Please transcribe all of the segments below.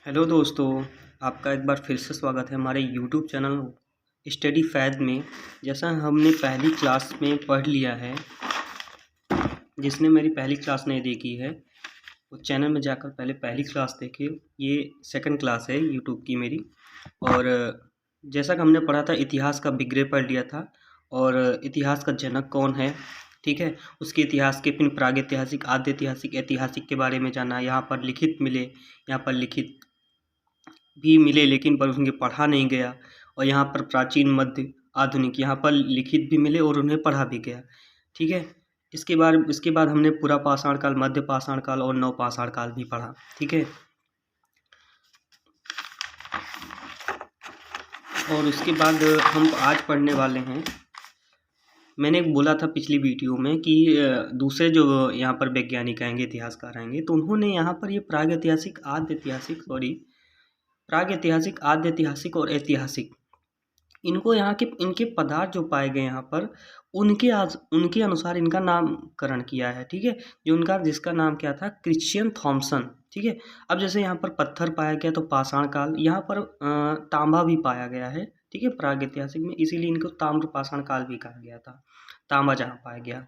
Hello दोस्तों, आपका एक बार फिर से स्वागत है हमारे यूट्यूब चैनल स्टडी फैद में। जैसा हमने पहली क्लास में पढ़ लिया है, जिसने मेरी पहली क्लास नहीं देखी है वो चैनल में जाकर पहले पहली क्लास देखे। ये सेकंड क्लास है यूट्यूब की मेरी। और जैसा कि हमने पढ़ा था, इतिहास का विग्रह पढ़ लिया था और इतिहास का जनक कौन है, ठीक है। उसके इतिहास के फिर प्रागैतिहासिक, आद्य ऐतिहासिक, ऐतिहासिक के बारे में जाना। यहाँ पर लिखित मिले, यहाँ पर लिखित भी मिले लेकिन पर उन्हें पढ़ा नहीं गया। और यहाँ पर प्राचीन, मध्य, आधुनिक, यहाँ पर लिखित भी मिले और उन्हें पढ़ा भी गया, ठीक है। इसके बाद हमने पूरा पाषाण काल, मध्य पाषाण काल और नव पाषाण काल भी पढ़ा, ठीक है। और उसके बाद हम आज पढ़ने वाले हैं, मैंने बोला था पिछली वीडियो में कि दूसरे जो यहाँ पर वैज्ञानिक आएंगे, इतिहासकार आएंगे, तो उन्होंने यहाँ पर ये प्रागैतिहासिक, आद्य ऐतिहासिक, प्रागैतिहासिक, आद्य ऐतिहासिक और ऐतिहासिक, इनको यहाँ के इनके पदार्थ जो पाए गए यहाँ पर, उनके अनुसार इनका नामकरण किया है, ठीक है। जिसका नाम क्या था, क्रिश्चियन थॉमसन, ठीक है। अब जैसे यहाँ पर पत्थर पाया गया तो पाषाण काल, यहाँ पर तांबा भी पाया गया है, ठीक है, प्रागैतिहासिक में, इसीलिए इनको ताम्र पाषाण काल भी कहा गया था, तांबा जहाँ पाया गया,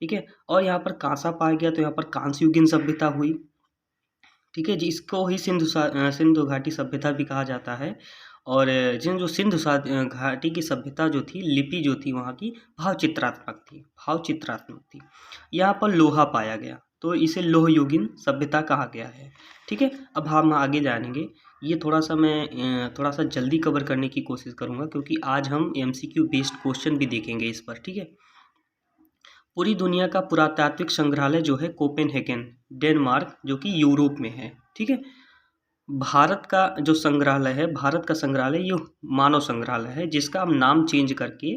ठीक है। और यहाँ पर कांसा पाया गया तो यहाँ पर कांस्ययुगीन सभ्यता हुई, ठीक है, जिसको ही सिंधु घाटी सभ्यता भी कहा जाता है। और जो घाटी की सभ्यता जो थी, लिपि जो थी वहाँ की भावचित्रात्मक थी। यहाँ पर लोहा पाया गया तो इसे लोहयुगीन सभ्यता कहा गया है, ठीक है। अब हम आगे जानेंगे। ये थोड़ा सा जल्दी कवर करने की कोशिश करूँगा क्योंकि आज हम MCQ बेस्ड क्वेश्चन भी देखेंगे इस पर, ठीक है। पूरी दुनिया का पुरातात्विक संग्रहालय जो है कोपेनहेगन, डेनमार्क, जो कि यूरोप में है, ठीक है। भारत का जो संग्रहालय है, भारत का संग्रहालय ये मानव संग्रहालय है, जिसका अब नाम चेंज करके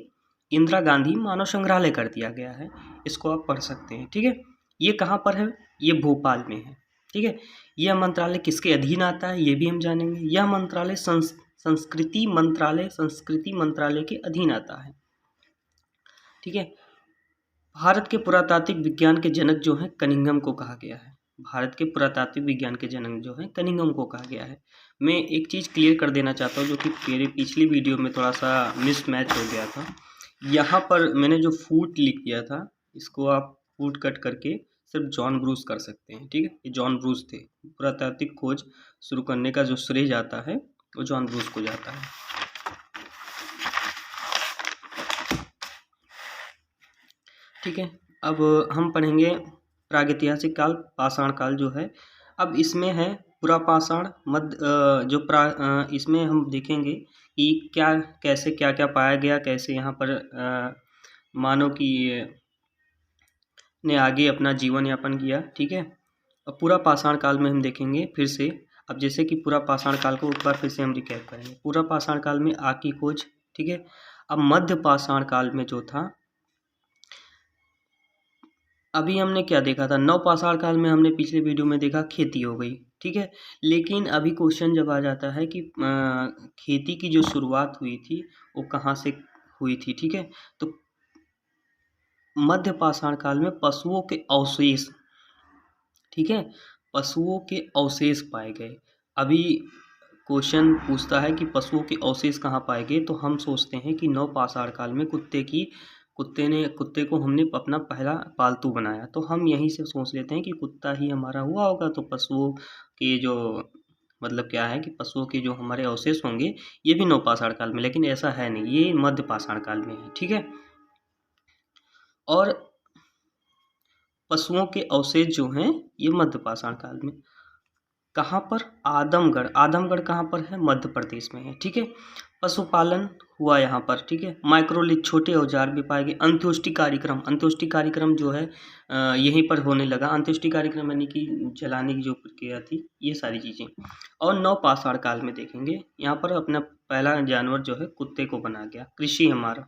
इंदिरा गांधी मानव संग्रहालय कर दिया गया है। इसको आप पढ़ सकते हैं, ठीक है। ये कहाँ पर है, ये भोपाल में है, ठीक है। यह मंत्रालय किसके अधीन आता है, ये भी हम जानेंगे। यह मंत्रालय संस्कृति मंत्रालय के अधीन आता है, ठीक है। भारत के पुरातात्विक विज्ञान के जनक जो हैं, कनिंघम को कहा गया है। भारत के पुरातात्विक विज्ञान के जनक जो हैं, कनिंघम को कहा गया है। मैं एक चीज़ क्लियर कर देना चाहता हूँ जो कि मेरी पिछली वीडियो में थोड़ा सा मिसमैच हो गया था। यहाँ पर मैंने जो फूट लिख दिया था, इसको आप फूट कट करके सिर्फ जॉन ब्रूस कर सकते हैं, ठीक है। ये जॉन ब्रूस थे। पुरातात्विक खोज शुरू करने का जो श्रेय जाता है वो जॉन ब्रूस को जाता है, ठीक है। अब हम पढ़ेंगे प्रागैतिहासिक काल, पाषाण काल जो है। अब इसमें है पूरा पाषाण, इसमें हम देखेंगे कि कैसे क्या क्या पाया गया, कैसे यहाँ पर मानव की ने आगे अपना जीवन यापन किया, ठीक है। अब पूरा पाषाण काल में हम देखेंगे फिर से। अब जैसे कि पूरा पाषाण काल को एक बार फिर से हम रिकैप करेंगे। पूरा पाषाण काल में आग की खोज, ठीक है। अब मध्य पाषाण काल में जो था, अभी हमने क्या देखा था, नव पाषाण काल में हमने पिछले वीडियो में देखा खेती हो गई, ठीक है। लेकिन अभी क्वेश्चन जब आ जाता है कि खेती की जो शुरुआत हुई थी वो कहाँ से हुई थी, ठीक है। तो मध्य पाषाण काल में पशुओं के अवशेष, ठीक है, पशुओं के अवशेष पाए गए। अभी क्वेश्चन पूछता है कि पशुओं के अवशेष कहाँ पाए गए, तो हम सोचते हैं कि नव पाषाण काल में कुत्ते को हमने अपना पहला पालतू बनाया, तो हम यहीं से सोच लेते हैं कि कुत्ता ही हमारा हुआ होगा। तो पशुओं के जो मतलब क्या है कि पशुओं के जो हमारे अवशेष होंगे ये भी नव पाषाण काल में, लेकिन ऐसा है नहीं, ये मध्य पाषाण काल में है, ठीक है। और पशुओं के अवशेष जो हैं ये मध्य पाषाण काल में कहाँ पर, आदमगढ़ कहाँ पर है, मध्य प्रदेश में है, ठीक है। पशुपालन हुआ यहाँ पर, ठीक है। माइक्रोलिथ, छोटे औजार भी पाए गए। अंत्योष्टि कार्यक्रम जो है यहीं पर होने लगा। अंत्योष्टि कार्यक्रम यानी कि जलाने की जो प्रक्रिया थी, ये सारी चीज़ें। और नव पाषाण काल में देखेंगे, यहाँ पर अपना पहला जानवर जो है कुत्ते को बना गया, कृषि हमारा,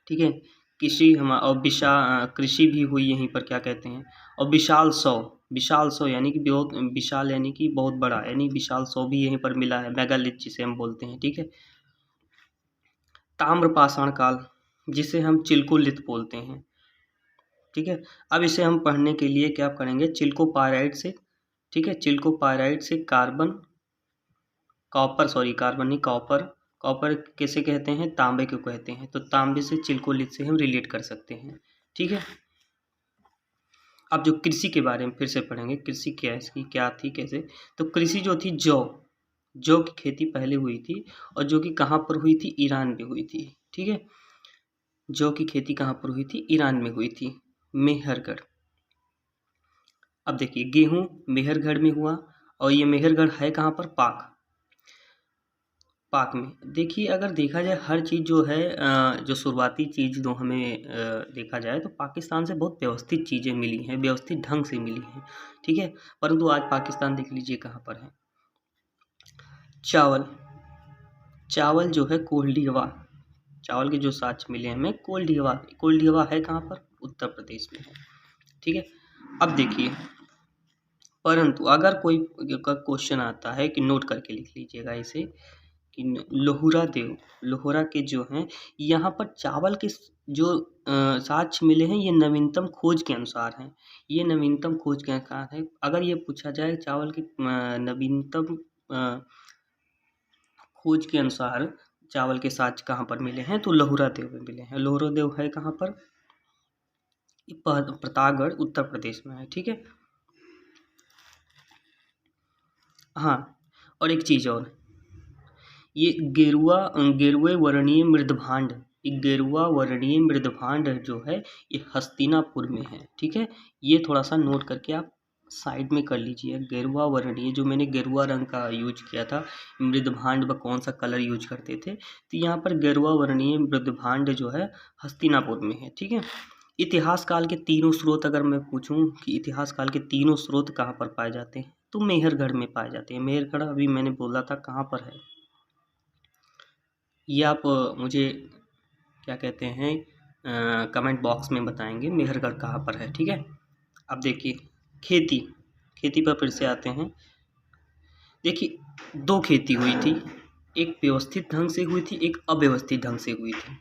ठीक है। कृषि भी हुई यहीं पर, क्या कहते हैं। और विशाल सौ यानी कि बहुत विशाल, यानी कि बहुत बड़ा, यानी विशाल सौ भी यहीं पर मिला है, मेगालिथ जिसे हम बोलते हैं, ठीक है। ताम्र पाषाण काल, जिसे हम चिल्कोलिथ बोलते हैं, ठीक है। अब इसे हम पढ़ने के लिए क्या करेंगे, चिल्को पायराइट से, ठीक है, चिल्को पायराइट से कार्बन कार्बन नहीं, कॉपर। कॉपर कैसे कहते हैं? तांबे को कहते हैं। तो तांबे से चिल्कोलिथ से हम रिलेट कर सकते हैं, ठीक है। अब जो कृषि के बारे में फिर से पढ़ेंगे, कृषि क्या है, इसकी क्या थी, कैसे। तो कृषि जो थी, जौ की खेती पहले हुई थी, और जो कि कहाँ पर हुई थी? ईरान में हुई थी, ठीक है। जौ की खेती कहाँ पर हुई थी? ईरान में हुई थी, मेहरगढ़। अब देखिए, गेहूं मेहरगढ़ में हुआ, और ये मेहरगढ़ है कहाँ पर? पाक में। देखिए, अगर देखा जाए हर चीज़ जो है, जो शुरुआती चीज़ जो हमें देखा जाए तो पाकिस्तान से बहुत व्यवस्थित चीज़ें मिली हैं, व्यवस्थित ढंग से मिली हैं, ठीक है। परंतु आज पाकिस्तान देख लीजिए कहाँ पर है। चावल जो है कोल्डिहवा, चावल के जो साक्ष्य मिले हमें कोल्डिहवा है कहाँ पर? उत्तर प्रदेश में है, ठीक है। अब देखिए, परंतु अगर कोई क्वेश्चन आता है कि नोट करके लिख लीजिएगा इसे, कि लोहरा के जो हैं, यहाँ पर चावल के जो साक्ष्य मिले हैं, ये नवीनतम खोज के अनुसार हैं। ये नवीनतम खोज के अनुसार है। अगर ये पूछा जाए चावल की नवीनतम खोज के अनुसार चावल के साक्ष्य कहाँ पर मिले हैं, तो लोहरा देव में मिले हैं। लोहरा देव है कहाँ पर? प्रतापगढ़, उत्तर प्रदेश में है, ठीक है। हाँ, और एक चीज़ और, ये गेरुए वर्णीय मृदभांड, ये गेरुआ वर्णीय मृदभांड जो है, ये हस्तिनापुर में है, ठीक है। ये थोड़ा सा नोट करके आप साइड में कर लीजिए। गेरुआ वर्णीय, जो मैंने गेरुआ रंग का यूज किया था, मृदभांड व कौन सा कलर यूज करते थे, तो यहाँ पर गेरुआ वर्णीय मृदभांड जो है हस्तिनापुर में है, ठीक है। इतिहास काल के तीनों स्रोत, अगर मैं पूछूं कि इतिहास काल के तीनों स्रोत कहाँ पर पाए जाते हैं, तो मेहरगढ़ में पाए जाते हैं। मेहरगढ़ अभी मैंने बोला था कहाँ पर है, ये आप मुझे क्या कहते हैं, कमेंट बॉक्स में बताएंगे मेहरगढ़ कहाँ पर है, ठीक है। अब देखिए, खेती पर फिर से आते हैं। देखिए, दो खेती हुई थी, एक व्यवस्थित ढंग से हुई थी, एक अव्यवस्थित ढंग से हुई थी।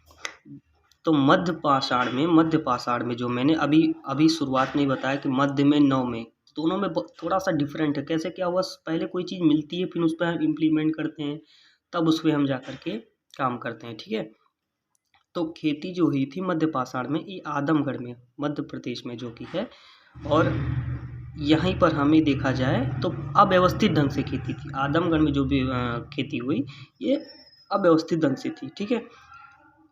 तो मध्य पाषाण में जो मैंने अभी अभी शुरुआत में बताया कि मध्य में, नौ में, दोनों में थोड़ा सा डिफरेंट है। कैसे क्या हुआ? पहले कोई चीज़ मिलती है, फिर उस पर हम इम्प्लीमेंट करते हैं, तब उस पर हम जा करके काम करते हैं, ठीक है। तो खेती जो हुई थी मध्य पाषाण में, ये आदमगढ़ में, मध्य प्रदेश में जो कि है, और यहीं पर हमें देखा जाए तो अव्यवस्थित ढंग से खेती थी। आदमगढ़ में जो भी खेती हुई, ये अव्यवस्थित ढंग से थी, ठीक है।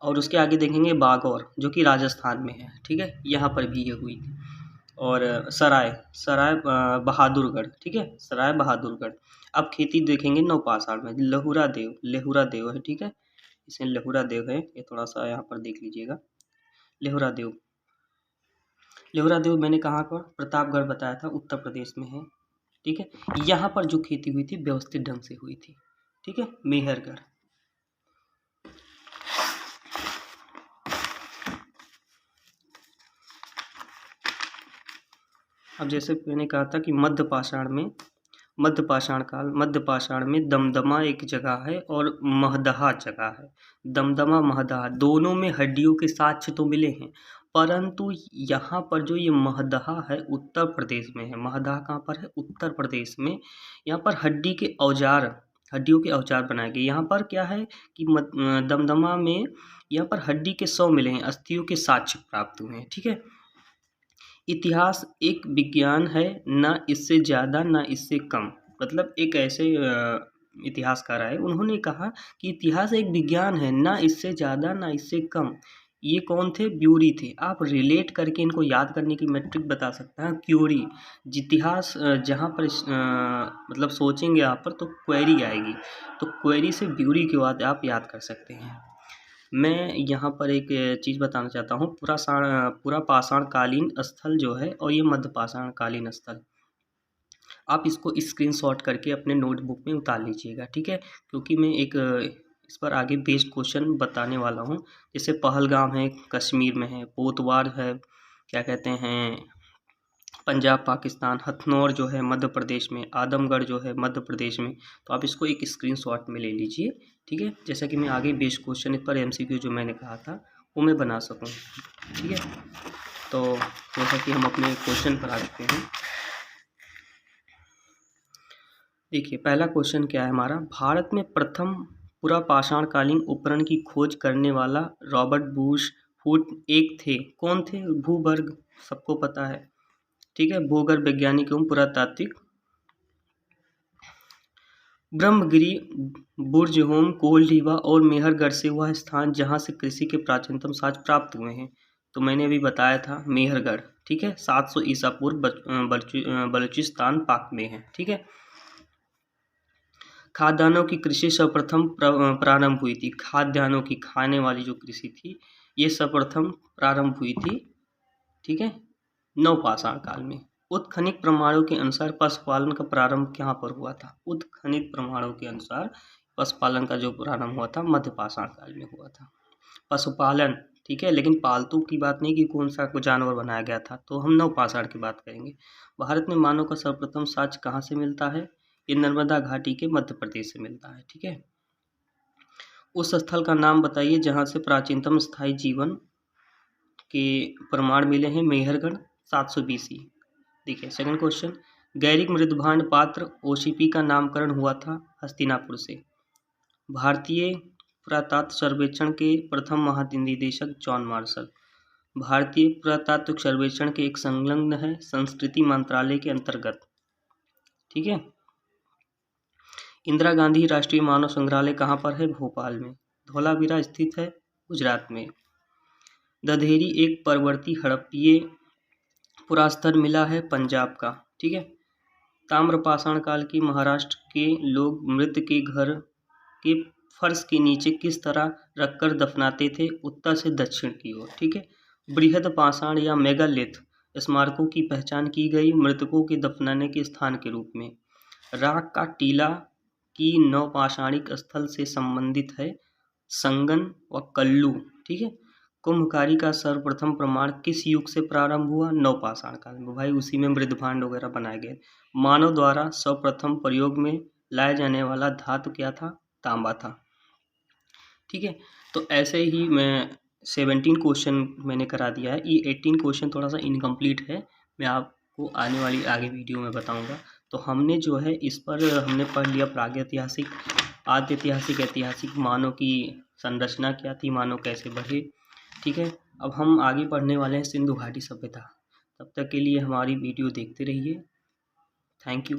और उसके आगे देखेंगे बागौर, जो कि राजस्थान में है, ठीक है, यहाँ पर भी ये हुई थी। और सराय बहादुरगढ़, ठीक है, सराय बहादुरगढ़। अब खेती देखेंगे नवपाषाण में, लेहुरा देव है, ठीक है, इसमें लेहुरा देव है, ये थोड़ा सा यहाँ पर देख लीजिएगा। लेहुरा देव मैंने कहाँ पर? प्रतापगढ़ बताया था, उत्तर प्रदेश में है, ठीक है। यहाँ पर जो खेती हुई थी व्यवस्थित ढंग से हुई थी, ठीक है, मेहरगढ़। अब जैसे मैंने कहा था कि मध्य पाषाण में दमदमा एक जगह है और महदहा जगह है। दमदमा महदहा दोनों में हड्डियों के साक्ष्य तो मिले हैं, परंतु यहाँ पर जो ये महदहा है उत्तर प्रदेश में है। महदहा कहाँ पर है? उत्तर प्रदेश में। यहाँ पर हड्डियों के औजार बनाए गए। यहाँ पर क्या है कि दमदमा में यहाँ पर हड्डी के 100 मिले हैं, अस्थियों के साक्ष्य प्राप्त हुए हैं, ठीक है। इतिहास एक विज्ञान है, ना इससे ज़्यादा ना इससे कम। मतलब एक ऐसे इतिहासकार आए, उन्होंने कहा कि इतिहास एक विज्ञान है, ना इससे ज़्यादा ना इससे कम। ये कौन थे? ब्यूरी थे। आप रिलेट करके इनको याद करने की मेट्रिक बता सकते हैं, क्यूरी। इतिहास जहाँ पर मतलब सोचेंगे आप पर तो क्वेरी आएगी, तो क्वेरी से ब्यूरी की बात आप याद कर सकते हैं। मैं यहाँ पर एक चीज़ बताना चाहता हूँ, पूरा पाषाणकालीन स्थल जो है, और ये मध्य पाषाणकालीन स्थल, आप इसको स्क्रीनशॉट करके अपने नोटबुक में उतार लीजिएगा, ठीक है। क्योंकि मैं एक इस पर आगे बेस्ड क्वेश्चन बताने वाला हूँ। जैसे पहलगाम है, कश्मीर में है, पोतवार है, क्या कहते हैं, पंजाब पाकिस्तान, हथनौर जो है मध्य प्रदेश में, आदमगढ़ जो है मध्य प्रदेश में। तो आप इसको एक स्क्रीनशॉट में ले लीजिए, ठीक है, जैसा कि मैं आगे बेस्ड क्वेश्चन पर एमसीक्यू जो मैंने कहा था वो मैं बना सकूं, ठीक है। तो जैसा कि हम अपने क्वेश्चन पर आ चुके हैं, देखिए पहला क्वेश्चन क्या है हमारा, भारत में प्रथम पूरा पाषाणकालीन उपकरण की खोज करने वाला रॉबर्ट बुश हुड एक थे, कौन थे? भूवर्ग सबको पता है, ठीक है, भूगर्भ वैज्ञानिक एवं पुरातात्विक। ब्रह्मगिरी, बुर्जहोम, कोल्डीवा और मेहरगढ़ से वह स्थान जहाँ से कृषि के प्राचीनतम साक्ष्य प्राप्त हुए हैं। तो मैंने अभी बताया था मेहरगढ़, ठीक है, 700 ईसा पूर्व बलूचिस्तान पाक में है, ठीक है। खाद्यान्नों की कृषि सर्वप्रथम प्रारंभ हुई थी, खाद्यान्नों की खाने वाली जो कृषि थी ये सर्वप्रथम प्रारंभ हुई थी, ठीक है, नवपाषाण काल में। उत्खनित प्रमाणों के अनुसार पशुपालन का प्रारंभ कहाँ पर हुआ था? उत्खनित प्रमाणों के अनुसार पशुपालन का जो प्रारंभ हुआ था मध्यपाषाण काल में हुआ था। पशुपालन, ठीक है, लेकिन पालतू की बात नहीं कि कौन सा को जानवर बनाया गया था, तो हम नवपाषाण की बात करेंगे। भारत में मानव का सर्वप्रथम साक्ष्य कहाँ से मिलता है? ये नर्मदा घाटी के मध्य प्रदेश से मिलता है, ठीक है। उस स्थल का नाम बताइए जहाँ से प्राचीनतम स्थायी जीवन के प्रमाण मिले हैं। मेहरगढ़, 700 BC। देखिए सेकंड क्वेश्चन, गैरिक मृदभांड पात्र ओसीपी का नामकरण हुआ था हस्तिनापुर से। भारतीय पुरातत्व सर्वेक्षण के प्रथम महानिदेशक जॉन मार्शल। भारतीय पुरातत्व सर्वेक्षण के एक संलग्न है संस्कृति मंत्रालय के अंतर्गत, ठीक है। इंदिरा गांधी राष्ट्रीय मानव संग्रहालय कहाँ पर है? भोपाल में। धौलावीरा स्थित है गुजरात में। दधेरी एक परवर्ती हड़प्पीय पुरास्थल मिला है पंजाब का, ठीक है। ताम्रपाषाण काल की महाराष्ट्र के लोग मृत के घर के फर्श के नीचे किस तरह रखकर दफनाते थे? उत्तर से दक्षिण की ओर, ठीक है। बृहद पाषाण या मेगालिथ स्मारकों की पहचान की गई मृतकों के दफनाने के स्थान के रूप में। राख का टीला की नवपाषाणिक स्थल से संबंधित है संगन व कल्लू, ठीक है। कुंभकारी का सर्वप्रथम प्रमाण किस युग से प्रारंभ हुआ? नवपाषाण काल में। भाई उसी में मृदभांड वगैरह बनाए गए। मानव द्वारा सर्वप्रथम प्रयोग में लाया जाने वाला धातु क्या था? तांबा था, ठीक है। तो ऐसे ही मैं 17 क्वेश्चन मैंने करा दिया है। ये 18 क्वेश्चन थोड़ा सा इनकम्प्लीट है, मैं आपको आने वाली आगे वीडियो में बताऊंगा। तो हमने जो है इस पर हमने पढ़ लिया प्रागैतिहासिक, आद्य ऐतिहासिक, ऐतिहासिक मानव की संरचना क्या थी, मानव कैसे बढ़े, ठीक है। अब हम आगे पढ़ने वाले हैं सिंधु घाटी सभ्यता। तब तक के लिए हमारी वीडियो देखते रहिए। Thank you.